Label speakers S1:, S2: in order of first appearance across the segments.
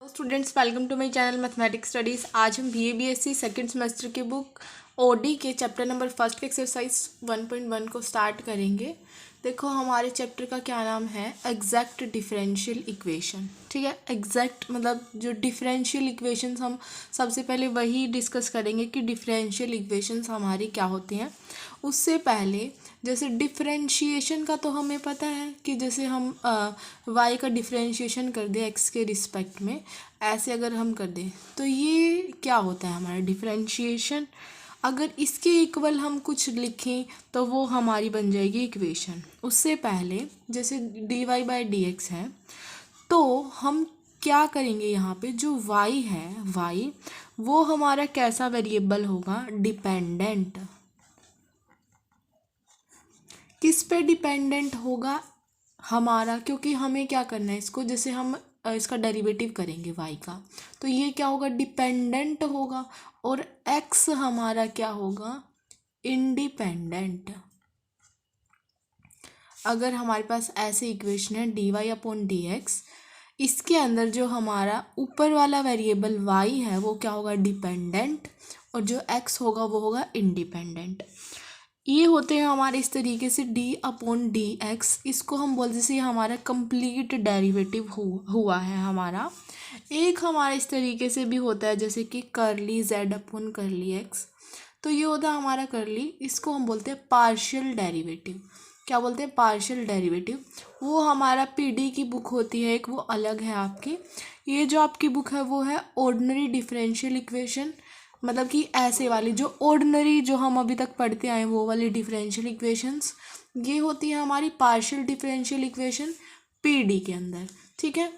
S1: Students, welcome to my channel mathematics studies. आज हम BA/BSc second semester की book OD के चैप्टर नंबर फर्स्ट के एक्सरसाइज 1.1 को स्टार्ट करेंगे। देखो, हमारे चैप्टर का क्या नाम है, एग्जैक्ट डिफरेंशियल इक्वेशन। ठीक है, एग्जैक्ट मतलब जो डिफरेंशियल इक्वेशंस, हम सबसे पहले वही डिस्कस करेंगे कि डिफरेंशियल इक्वेशंस हमारी क्या होती हैं। उससे पहले जैसे डिफरेंशिएशन का तो हमें पता है कि जैसे हम y का डिफरेंशिएशन कर दें x के रिस्पेक्ट में, ऐसे अगर हम कर दें तो ये क्या होता है हमारा डिफरेंशिएशन। अगर इसके इक्वल हम कुछ लिखें तो वो हमारी बन जाएगी इक्वेशन। उससे पहले जैसे dy/dx है, तो हम क्या करेंगे, यहाँ पे जो y है, y वो हमारा कैसा वेरिएबल होगा, डिपेंडेंट। किस पे डिपेंडेंट होगा हमारा, क्योंकि हमें क्या करना है इसको, जैसे हम इसका डेरिवेटिव करेंगे y का, तो ये क्या होगा, डिपेंडेंट होगा। और x हमारा क्या होगा, इंडिपेंडेंट। अगर हमारे पास ऐसे इक्वेशन है dy/dx, इसके अंदर जो हमारा ऊपर वाला वेरिएबल y है वो क्या होगा, डिपेंडेंट, और जो x होगा वो होगा इंडिपेंडेंट। ये होते हैं हमारे इस तरीके से d/dx। इसको हम बोलते, जैसे हमारा कंप्लीट डेरिवेटिव हुआ है हमारा। एक हमारा इस तरीके से भी होता है जैसे कि करली z/x, तो ये होता है हमारा करली, इसको हम बोलते हैं पार्शियल डेरिवेटिव। क्या बोलते हैं, पार्शियल डेरिवेटिव। वो हमारा पीडी की बुक होती है एक, वो अलग है आपकी। ये जो आपकी बुक है वो है ऑर्डिनरी डिफरेंशियल इक्वेशन, मतलब कि ऐसे वाली जो ऑर्डिनरी जो हम अभी तक पढ़ते आए वो वाली डिफरेंशियल इक्वेशंस। ये होती है हमारी पार्शियल डिफरेंशियल इक्वेशन पीडी के अंदर। ठीक है,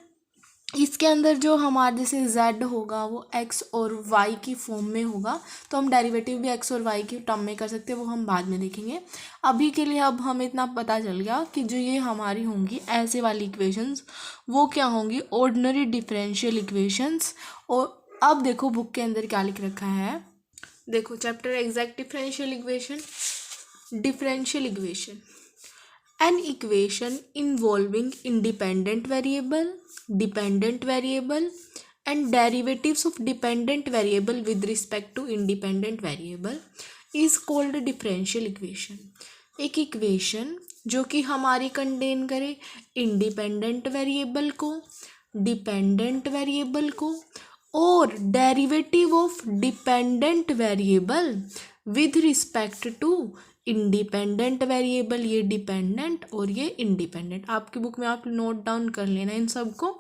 S1: इसके अंदर जो हमारे जैसे z होगा वो x और y की फॉर्म में होगा, तो हम डेरिवेटिव भी x और y की टर्म में कर सकते हैं, वो हम बाद में देखेंगे। अभी के लिए अब हमें इतना पता चल गया कि जो ये हमारी होंगी ऐसे वाली इक्वेशंस, वो क्या होंगी, ऑर्डिनरी डिफरेंशियल इक्वेशंस। और अब देखो बुक के अंदर क्या लिख रखा है, देखो chapter exact differential equation. Differential equation, an equation involving independent variable, dependent variable and derivatives of dependent variable with respect to independent variable is called differential equation। एक इक्वेशन जो कि हमारी कंटेन करे इंडिपेंडेंट वेरिएबल को, dependent variable को और derivative of dependent variable with respect to independent variable. ये dependent और ये इंडिपेंडेंट, आपकी बुक में आप नोट डाउन कर लेना इन सबको।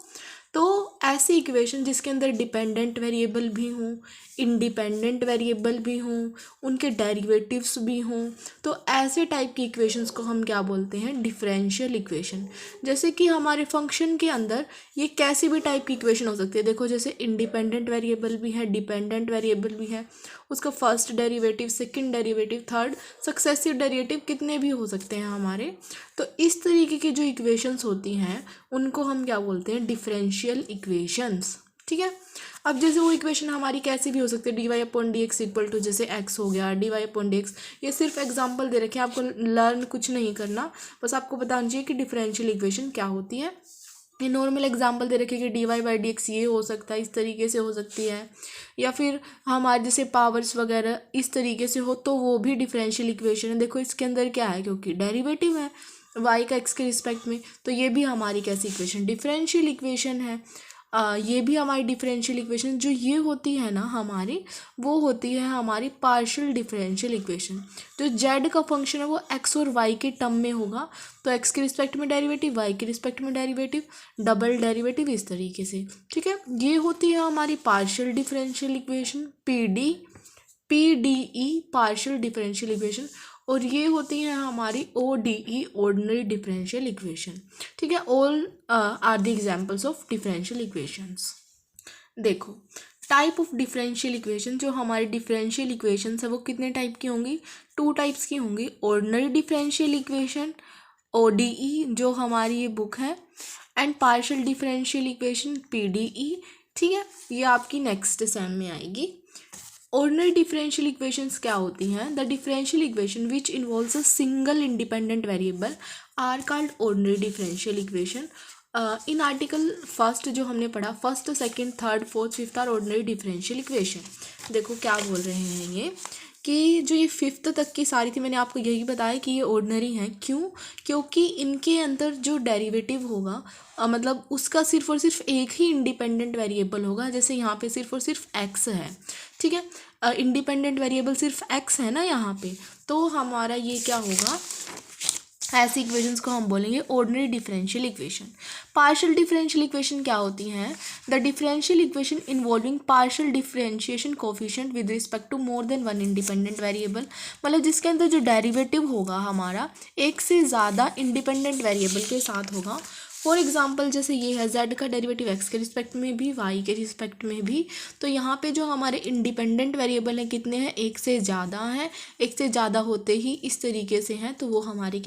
S1: तो ऐसी इक्वेशन जिसके अंदर डिपेंडेंट वेरिएबल भी हों, इंडिपेंडेंट वेरिएबल भी हों, उनके डेरिवेटिव्स भी हों, तो ऐसे टाइप की इक्वेशंस को हम क्या बोलते हैं, डिफरेंशियल इक्वेशन। जैसे कि हमारे फंक्शन के अंदर ये कैसी भी टाइप की इक्वेशन हो सकती है। देखो, जैसे इंडिपेंडेंट वेरिएबल भी है, डिपेंडेंट वेरिएबल भी है, उसका first derivative, second derivative, third successive derivative कितने भी हो सकते हैं हमारे। तो इस तरीके की जो इक्वेशंस होती हैं उनको हम क्या बोलते हैं, डिफरेंशियल इक्वेशंस। ठीक है, अब जैसे वो इक्वेशन हमारी कैसी भी हो सकती है, dy/dx इक्वल टू जैसे x हो गया, dy/dx। ये सिर्फ एग्जांपल दे रखे हैं, आपको लर्न कुछ नहीं करना, बस आपको बताना चाहिए कि डिफरेंशियल इक्वेशन क्या होती है। ये नॉर्मल एग्जांपल दे रखे कि dy/dx ये हो सकता है, इस तरीके से हो सकती है, या फिर हमारे जैसे पावर्स वगैरह इस तरीके से हो, तो वो भी डिफरेंशियल इक्वेशन है। देखो इसके अंदर क्या है, क्योंकि डेरिवेटिव है y का x के रिस्पेक्ट में, तो ये भी हमारी कैसी इक्वेशन, डिफरेंशियल इक्वेशन है। ये भी हमारी डिफरेंशियल इक्वेशन जो ये होती है ना हमारी, वो होती है हमारी पार्शियल डिफरेंशियल इक्वेशन। जो z का फंक्शन है वो x और y के टर्म में होगा, तो x के रिस्पेक्ट में डेरिवेटिव, y के रिस्पेक्ट में डेरिवेटिव, डबल डेरिवेटिव, इस तरीके से। ठीक है, ये होती है हमारी partial differential equation, PDE partial differential equation, और ये होती है हमारी ODE ऑर्डिनरी डिफरेंशियल इक्वेशन। ठीक है, all are the examples of differential equations. देखो, टाइप ऑफ डिफरेंशियल इक्वेशन, जो हमारी डिफरेंशियल इक्वेशंस है वो कितने टाइप की होंगी, 2 टाइप्स की होंगी। ऑर्डिनरी डिफरेंशियल इक्वेशन ODE जो हमारी ये बुक है, and partial differential equation PDE। ठीक है, ये आपकी नेक्स्ट सेम में आएगी। ऑर्डिनरी डिफरेंशियल इक्वेशंस क्या होती हैं, the differential equation which involves a single independent variable are called ordinary differential equation. In article first जो हमने पढ़ा, first second third fourth fifth are ordinary differential equation. देखो क्या बोल रहे हैं ये कि जो ये फिफ्थ तक की सारी थी, मैंने आपको यही बताया कि ये ऑर्डिनरी हैं। क्यों? क्योंकि इनके अंदर जो डेरिवेटिव होगा मतलब उसका सिर्फ और सिर्फ एक ही इंडिपेंडेंट वेरिएबल होगा। जैसे यहाँ पे सिर्फ और सिर्फ एक्स है, ठीक है, इंडिपेंडेंट वेरिएबल सिर्फ एक्स है ना यहाँ पे, तो हमारा ये क्या होगा, ऐसी इक्वेशंस को हम बोलेंगे ordinary differential equation. Partial differential equation क्या होती हैं? The differential equation involving partial differentiation coefficient with respect to more than one independent variable, मतलब जिसके अंदर जो डेरिवेटिव होगा हमारा एक से ज़्यादा इंडिपेंडेंट वेरिएबल के साथ होगा। फॉर एग्जाम्पल जैसे ये है z का डेरिवेटिव x के रिस्पेक्ट में भी, y के रिस्पेक्ट में भी, तो यहाँ पे जो हमारे इंडिपेंडेंट वेरिएबल हैं कितने हैं, एक से ज़्यादा हैं। एक से ज़्यादा होते ही इस तरीके से हैं, तो वो हमारी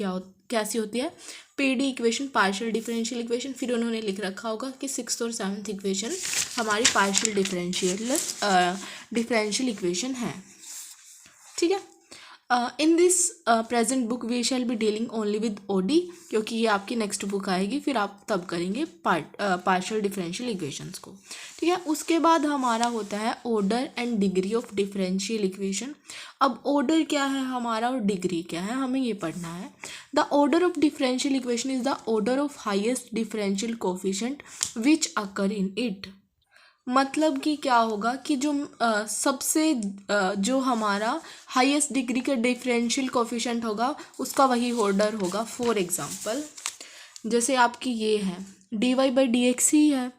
S1: कैसी होती है, PD equation, partial differential equation. फिर उन्होंने लिख रखा होगा कि सिक्स्थ और सेवन्थ इक्वेशन हमारी पार्शियल डिफरेंशियल इक्वेशन है, ठीक है। In this present book we shall be dealing only with OD, क्योंकि ये आपकी नेक्स्ट बुक आएगी, फिर आप तब करेंगे पार्शियल डिफरेंशियल इक्वेशंस को, ठीक है। उसके बाद हमारा होता है order and degree of differential equation. अब ऑर्डर क्या है हमारा और डिग्री क्या है, हमें ये पढ़ना है। The order of differential equation is the order of highest differential coefficient which occur in it. मतलब कि क्या होगा कि जो सबसे जो हमारा हाईएस्ट डिग्री का डिफरेंशियल कोफिशिएंट होगा उसका वही ऑर्डर होगा। फॉर एग्जांपल जैसे आपकी ये है dy बाई डी एक्स ही है,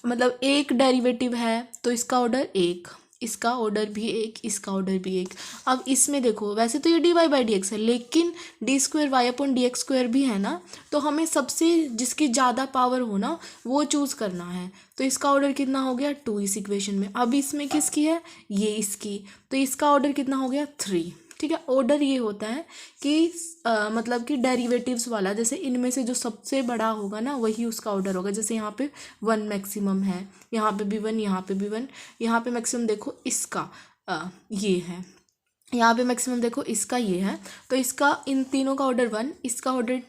S1: मतलब एक डेरिवेटिव है तो इसका ऑर्डर एक, इसका ऑर्डर भी एक, इसका ऑर्डर भी एक। अब इसमें देखो वैसे तो ये dy बाई डी एक्स है, लेकिन d square y upon d x square भी है ना, तो हमें सबसे जिसकी ज़्यादा पावर हो ना वो चूज़ करना है। तो इसका ऑर्डर कितना हो गया 2 इस इक्वेशन में। अब इसमें किसकी है, ये इसकी, तो इसका ऑर्डर कितना हो गया 3, ठीक है। ऑर्डर ये होता है कि मतलब कि डेरिवेटिव्स वाला, जैसे इनमें से जो सबसे बड़ा होगा ना वही उसका ऑर्डर होगा। जैसे यहाँ पे 1 मैक्सिमम है, यहाँ पे भी 1, यहाँ पे भी 1, यहाँ पे मैक्सिमम देखो इसका ये है, यहाँ पे मैक्सिमम देखो इसका ये है, तो इसका इन तीनों का ऑर्डर 1, इसका ऑर्डर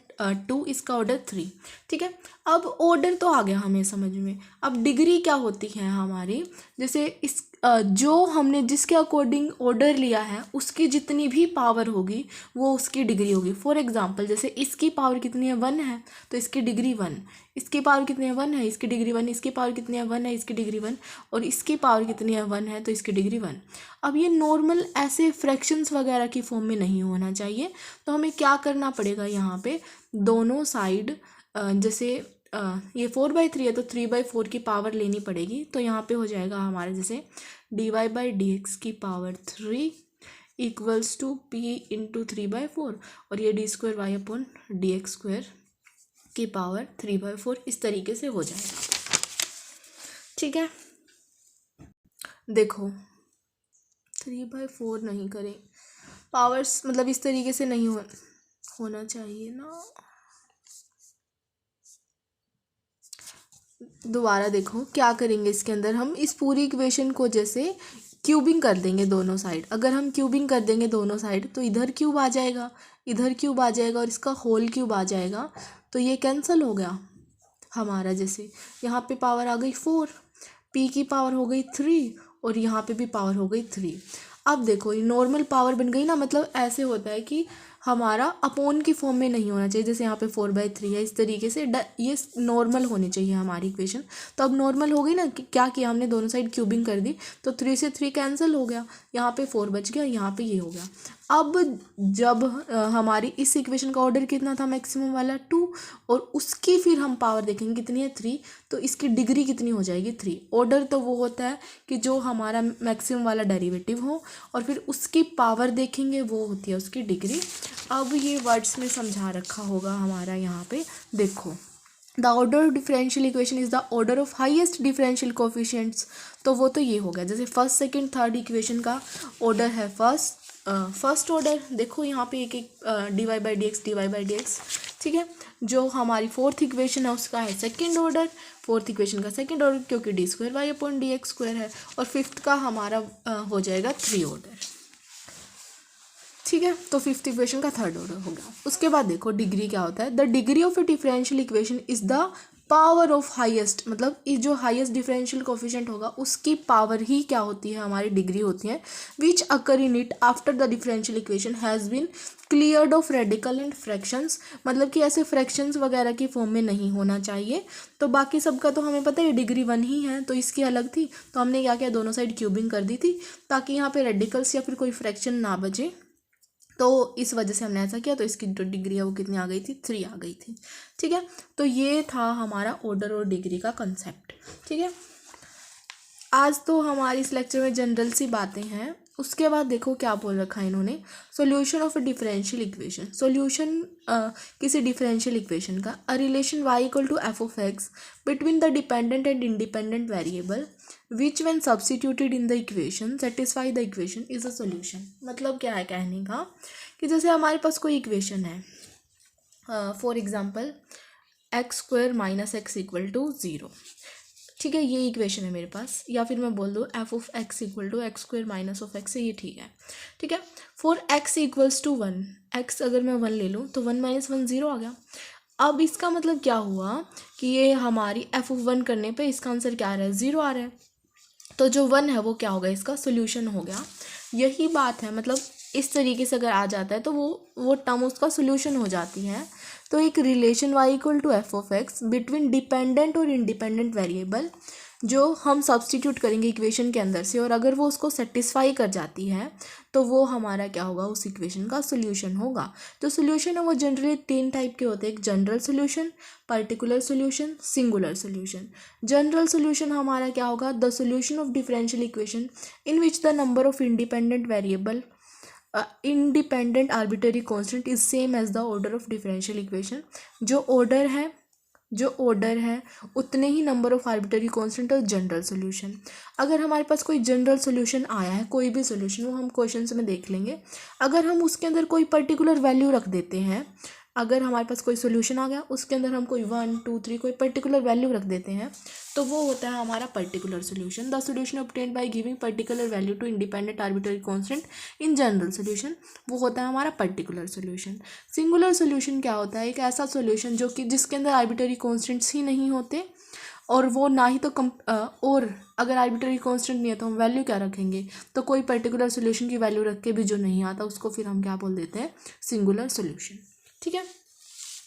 S1: 2, इसका ऑर्डर 3, ठीक है। अब ऑर्डर तो आ गया हमें समझ में। अब डिग्री क्या होती है हमारी, जैसे इस जो हमने जिसके अकॉर्डिंग ऑर्डर लिया है उसकी जितनी भी पावर होगी वो उसकी डिग्री होगी। फॉर एग्जांपल जैसे इसकी पावर कितनी है 1 है, तो इसकी डिग्री 1, इसकी पावर कितनी है 1 है, इसकी डिग्री 1, इसकी पावर कितनी है 1 है, इसकी डिग्री 1, और इसकी पावर कितनी है 1 है, तो इसकी डिग्री 1। अब ये नॉर्मल ऐसे फ्रैक्शंस वगैरह की फॉर्म में नहीं होना चाहिए, तो हमें क्या करना पड़ेगा, यहाँ पे दोनों साइड जैसे ये 4/3 है तो 3/4 की पावर लेनी पड़ेगी। तो यहाँ पे हो जाएगा हमारे जैसे dy बाई डी एक्स की power 3 equals to p into 3/4, और ये d square y upon d x square की पावर 3/4, इस तरीके से हो जाएगा, ठीक है। देखो 3/4 नहीं करें, पावर्स मतलब इस तरीके से नहीं होना चाहिए ना। दोबारा देखो क्या करेंगे, इसके अंदर हम इस पूरी इक्वेशन को जैसे क्यूबिंग कर देंगे दोनों साइड। अगर हम क्यूबिंग कर देंगे दोनों साइड तो इधर क्यूब आ जाएगा, इधर क्यूब आ जाएगा, और इसका होल क्यूब आ जाएगा, तो ये कैंसिल हो गया हमारा। जैसे यहाँ पे पावर आ गई 4, p की पावर हो गई 3, और यहाँ पे भी पावर हो गई 3। अब देखो ये नॉर्मल पावर बन गई ना, मतलब ऐसे होता है कि हमारा अपोन की फॉर्म में नहीं होना चाहिए। जैसे यहाँ पे 4/3 है, इस तरीके से ये नॉर्मल होनी चाहिए हमारी इक्वेशन। तो अब नॉर्मल हो गई ना, क्या किया हमने, दोनों साइड क्यूबिंग कर दी, तो 3 से 3 कैंसिल हो गया, यहाँ पे 4 बच गया, यहाँ पे ये हो गया। अब जब हमारी इस इक्वेशन का ऑर्डर कितना था मैक्सिमम वाला 2, और उसकी फिर हम पावर देखेंगे कितनी है 3, तो इसकी डिग्री कितनी हो जाएगी 3। ऑर्डर तो वो होता है कि जो हमारा मैक्सिमम वाला डेरिवेटिव हो, और फिर उसकी पावर देखेंगे वो होती है उसकी डिग्री। अब ये वर्ड्स में समझा रखा होगा हमारा यहाँ पे, देखो the order of differential equation is the order of highest differential coefficients, तो वो तो ये हो गया। जैसे फर्स्ट सेकंड थर्ड इक्वेशन का ऑर्डर है फर्स्ट ऑर्डर, देखो यहाँ पे एक dy बाई डी एक्स, ठीक है। जो हमारी फोर्थ इक्वेशन है उसका है सेकंड ऑर्डर, फोर्थ इक्वेशन का सेकंड ऑर्डर क्योंकि d square y upon d x square है, और फिफ्थ का हमारा हो जाएगा 3 ऑर्डर, ठीक है। तो फिफ्थ इक्वेशन का थर्ड ऑर्डर हो गया। उसके बाद देखो डिग्री क्या होता है, the degree of A differential equation is the power of highest, मतलब ये जो हाईएस्ट डिफरेंशियल कोफिशिएंट होगा उसकी पावर ही क्या होती है, हमारी डिग्री होती है, which occur in it after the differential equation has been cleared of radical and fractions, मतलब कि ऐसे फ्रैक्शंस वगैरह की फॉर्म में नहीं होना चाहिए। तो बाकी सबका तो हमें पता है डिग्री 1 ही है, तो इसकी अलग थी, तो हमने क्या किया, दोनों साइड क्यूबिंग कर दी थी ताकि यहाँ पे रेडिकल्स या फिर कोई फ्रैक्शन ना बचे। तो इस वजह से हमने ऐसा किया, तो इसकी जो डिग्री है वो कितनी आ गई थी, 3 आ गई थी। ठीक है, तो ये था हमारा ऑर्डर और डिग्री का कंसेप्ट। ठीक है, आज तो हमारी इस लेक्चर में जनरल सी बातें हैं। उसके बाद देखो क्या बोल रखा है इन्होंने, solution of a differential equation, solution किसी डिफरेंशियल इक्वेशन का, a relation y equal to F of X between the dependent and independent variable which when substituted in the equation satisfy the equation is a solution. मतलब क्या है कहने का, कि जैसे हमारे पास कोई इक्वेशन है, for example X square minus X equal to 0। ठीक है, ये इक्वेशन है मेरे पास, या फिर मैं बोल दूँ F of X equal to X square minus of X है, ये ठीक है। ठीक है, for X equals to 1, X अगर मैं 1 ले लूँ तो 1 माइनस 1 0 आ गया। अब इसका मतलब क्या हुआ कि ये हमारी एफ ऑफ 1 करने पे इसका आंसर क्या आ रहा है, 0 आ रहा है। तो जो 1 है वो क्या होगा, इसका सोल्यूशन हो गया। यही बात है, मतलब इस तरीके से अगर आ जाता है तो वो टर्म उसका सोल्यूशन हो जाती है। तो एक relation y equal to F of X between dependent और इंडिपेंडेंट वेरिएबल जो हम सब्स्टिट्यूट करेंगे इक्वेशन के अंदर से, और अगर वो उसको सेटिस्फाई कर जाती है तो वो हमारा क्या होगा, उस इक्वेशन का सोल्यूशन होगा। तो सोल्यूशन है वो जनरली 3 टाइप के होते हैं, एक general solution, particular solution, singular solution. General solution हमारा क्या होगा, the solution of differential equation in which the number of independent variable independent arbitrary constant is same as the order of differential equation. जो order है उतने ही number of arbitrary constant और general solution. अगर हमारे पास कोई जनरल सोल्यूशन आया है, कोई भी सोल्यूशन, वो हम क्वेश्चंस में देख लेंगे, अगर हम उसके अंदर कोई पर्टिकुलर वैल्यू रख देते हैं, अगर हमारे पास कोई सोल्यूशन आ गया उसके अंदर हम कोई 1 2 3 कोई पर्टिकुलर वैल्यू रख देते हैं, तो वो होता है हमारा particular solution. The solution obtained by giving particular value to independent arbitrary constant in general solution, वो होता है हमारा पर्टिकुलर सोल्यूशन। सिंगुलर सोल्यूशन क्या होता है, एक ऐसा सोल्यूशन जो कि जिसके अंदर आर्बिट्ररी कांस्टेंट्स ही नहीं होते, और वो ना ही तो और अगर आर्बिट्ररी कांस्टेंट नहीं है तो हम वैल्यू क्या रखेंगे, तो कोई पर्टिकुलर सोल्यूशन की वैल्यू रख के भी जो नहीं आता उसको फिर हम क्या बोल देते हैं, सिंगुलर सोल्यूशन। ठीक है,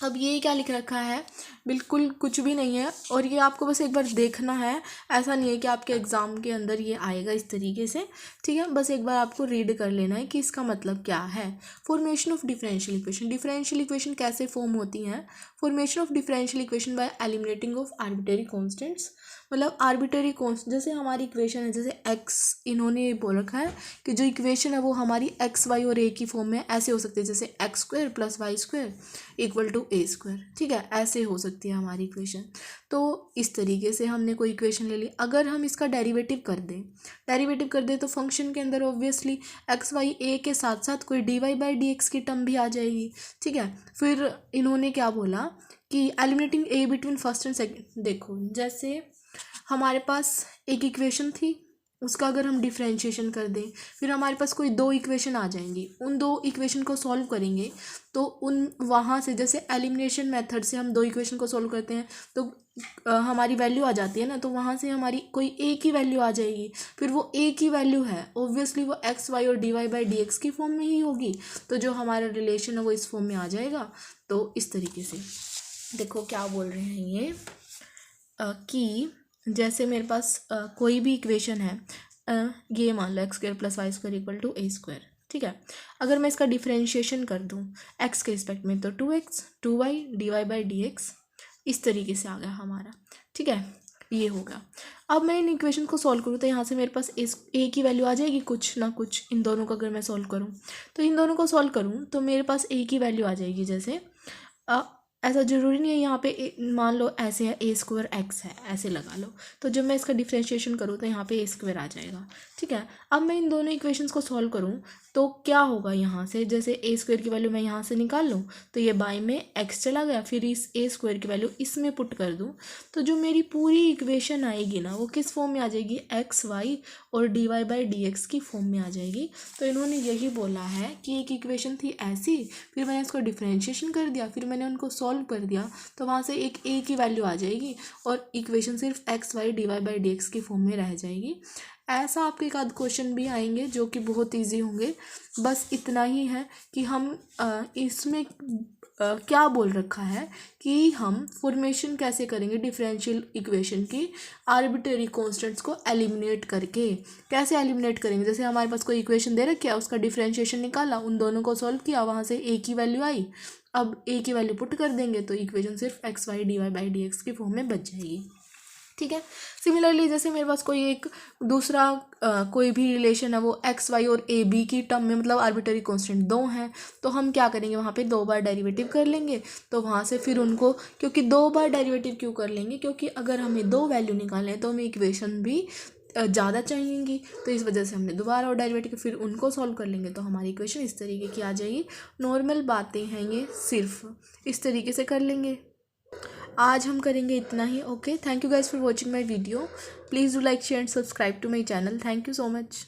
S1: अब ये क्या लिख रखा है, बिल्कुल कुछ भी नहीं है, और ये आपको बस एक बार देखना है, ऐसा नहीं है कि आपके एग्ज़ाम के अंदर ये आएगा इस तरीके से। ठीक है, बस एक बार आपको रीड कर लेना है कि इसका मतलब क्या है। Formation of differential equation, differential equation कैसे फॉर्म होती हैं, formation of differential equation by eliminating of arbitrary constants, मतलब आर्बिट्ररी कॉन्स्ट, जैसे हमारी इक्वेशन है, जैसे एक्स, इन्होंने बोल रखा है कि जो इक्वेशन है वो हमारी एक्स वाई और ए की फॉर्म में ऐसे हो सकती है, जैसे X square plus Y square equal to A square. ठीक है, ऐसे हो सकती है हमारी इक्वेशन। तो इस तरीके से हमने कोई इक्वेशन ले ली, अगर हम इसका डेरिवेटिव कर दें तो फंक्शन के अंदर ऑब्वियसली एक्स वाई ए के साथ साथ कोई D Y by D x की टर्म भी आ जाएगी। ठीक है, फिर इन्होंने क्या बोला कि eliminating A between first and second. देखो, जैसे हमारे पास एक इक्वेशन थी, उसका अगर हम डिफ्रेंशिएशन कर दें, फिर हमारे पास कोई 2 इक्वेशन आ जाएंगी, उन 2 इक्वेशन को सॉल्व करेंगे तो उन वहाँ से, जैसे एलिमिनेशन मेथड से हम 2 इक्वेशन को सॉल्व करते हैं तो हमारी वैल्यू आ जाती है ना, तो वहाँ से हमारी कोई ए की वैल्यू आ जाएगी, फिर वो ए की वैल्यू है ऑब्वियसली वो एक्स वाई और D Y by D x की फॉर्म में ही होगी, तो जो हमारा रिलेशन है वो इस फॉर्म में आ जाएगा। तो इस तरीके से देखो क्या बोल रहे हैं ये, कि जैसे मेरे पास कोई भी इक्वेशन है, ये मान लो x square plus Y square equal to A square. ठीक है, अगर मैं इसका डिफरेंशिएशन कर दूँ एक्स के रिस्पेक्ट में, तो 2x 2y D Y by D X, इस तरीके से आ गया हमारा। ठीक है, ये होगा। अब मैं इन इक्वेशन को सॉल्व करूँ तो यहाँ से मेरे पास ए की वैल्यू आ जाएगी कुछ ना कुछ, इन दोनों को अगर मैं सॉल्व करूँ, तो इन दोनों को सॉल्व करूँ तो मेरे पास ए की वैल्यू आ जाएगी। जैसे ऐसा ज़रूरी नहीं है, यहाँ पे मान लो ऐसे है ए स्क्वायर एक्स है, ऐसे लगा लो, तो जब मैं इसका डिफरेंशिएशन करूँ तो यहाँ पे ए स्क्वायर आ जाएगा। ठीक है, अब मैं इन दोनों इक्वेशंस को सॉल्व करूँ तो क्या होगा, यहाँ से जैसे ए स्क्वायर की वैल्यू मैं यहाँ से निकाल लूँ तो ये बाई में एक्स चला गया, फिर इस ए स्क्वायर की वैल्यू इसमें पुट कर दूँ तो जो मेरी पूरी इक्वेशन आएगी ना वो किस फॉर्म में आ जाएगी, एक्स वाई और D Y by D x की फॉर्म में आ जाएगी। तो इन्होंने यही बोला है कि एक इक्वेशन थी ऐसी, फिर मैंने इसको डिफरेंशिएशन कर दिया, फिर मैंने उनको सॉल्व सॉल्व कर दिया तो वहाँ से एक ए की वैल्यू आ जाएगी और इक्वेशन सिर्फ X Y D Y by D x की फॉर्म में रह जाएगी। ऐसा आपके एक आध क्वेश्चन भी आएंगे जो कि बहुत ईजी होंगे। बस इतना ही है कि हम इसमें क्या बोल रखा है कि हम फॉर्मेशन कैसे करेंगे डिफरेंशियल इक्वेशन की आर्बिट्रेरी कॉन्स्टेंट्स को एलिमिनेट करके। कैसे एलिमिनेट करेंगे, जैसे हमारे पास कोई इक्वेशन दे रखी है, उसका डिफरेंशिएशन निकाला, उन दोनों को सॉल्व किया, वहाँ से ए की वैल्यू आई, अब ए की वैल्यू पुट कर देंगे तो इक्वेशन सिर्फ X Y D Y by D x की फॉर्म में बच जाएगी। ठीक है। सिमिलरली जैसे मेरे पास कोई एक दूसरा कोई भी रिलेशन है, वो एक्स वाई और ए बी की टर्म में, मतलब आर्बिट्ररी कांस्टेंट दो हैं, तो हम क्या करेंगे, वहाँ पे 2 बार डेरिवेटिव कर लेंगे। तो वहाँ से फिर उनको, क्योंकि 2 बार डेरिवेटिव क्यों कर लेंगे, क्योंकि अगर हमें 2 वैल्यू निकालने हैं तो हमें इक्वेशन भी ज़्यादा चाहिएंगी, तो इस वजह से हमने दोबारा और डेरिवेटिव फिर उनको सॉल्व कर लेंगे तो हमारी इक्वेशन इस तरीके की आ जाएगी। नॉर्मल बातें हैं ये, सिर्फ इस तरीके से कर लेंगे। आज हम करेंगे इतना ही। Okay, thank you guys for watching my video. Please do like share and subscribe to my channel. Thank you so much.